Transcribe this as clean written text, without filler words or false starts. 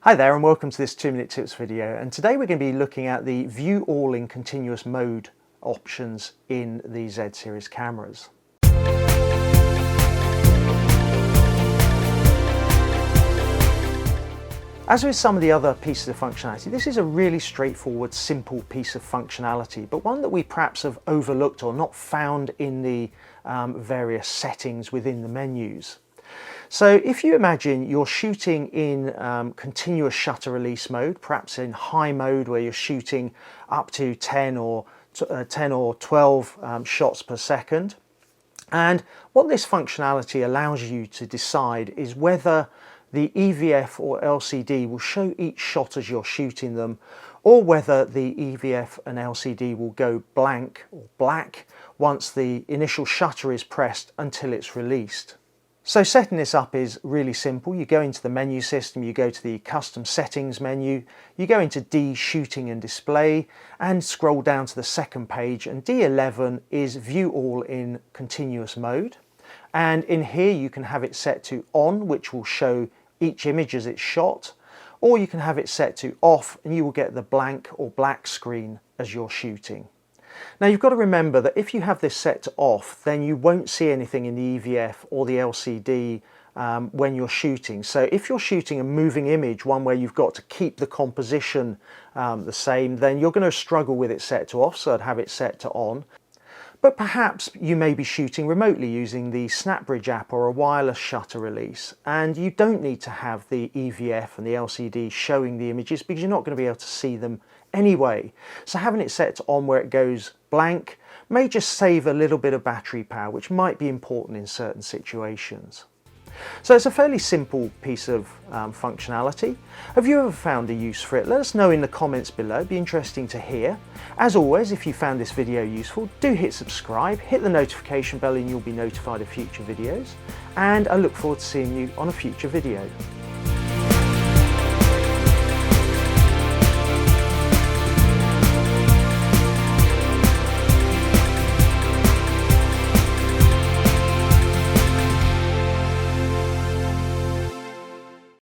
Hi there and welcome to this 2-minute tips video, and today we're going to be looking at the view all in continuous mode options in the Z series cameras. As with some of the other pieces of functionality, this is a really straightforward, simple piece of functionality, but one that we perhaps have overlooked or not found in the various settings within the menus. So if you imagine you're shooting in continuous shutter release mode, perhaps in high mode where you're shooting up to 10 or 12 shots per second. And what this functionality allows you to decide is whether the EVF or LCD will show each shot as you're shooting them, or whether the EVF and LCD will go blank or black once the initial shutter is pressed until it's released. So setting this up is really simple. You go into the menu system, you go to the custom settings menu, you go into D, shooting and display, and scroll down to the second page, and D11 is view all in continuous mode. And in here you can have it set to on, which will show each image as it's shot, or you can have it set to off and you will get the blank or black screen as you're shooting. Now you've got to remember that if you have this set to off, then you won't see anything in the EVF or the LCD when you're shooting. So if you're shooting a moving image, one where you've got to keep the composition the same, then you're going to struggle with it set to off, so I'd have it set to on. But perhaps you may be shooting remotely using the SnapBridge app or a wireless shutter release, and you don't need to have the EVF and the LCD showing the images because you're not going to be able to see them anyway. So having it set to on where it goes blank may just save a little bit of battery power, which might be important in certain situations. So it's a fairly simple piece of functionality. Have you ever found a use for it? Let us know in the comments below, it'd be interesting to hear. As always, if you found this video useful, do hit subscribe, hit the notification bell and you'll be notified of future videos. And I look forward to seeing you on a future video.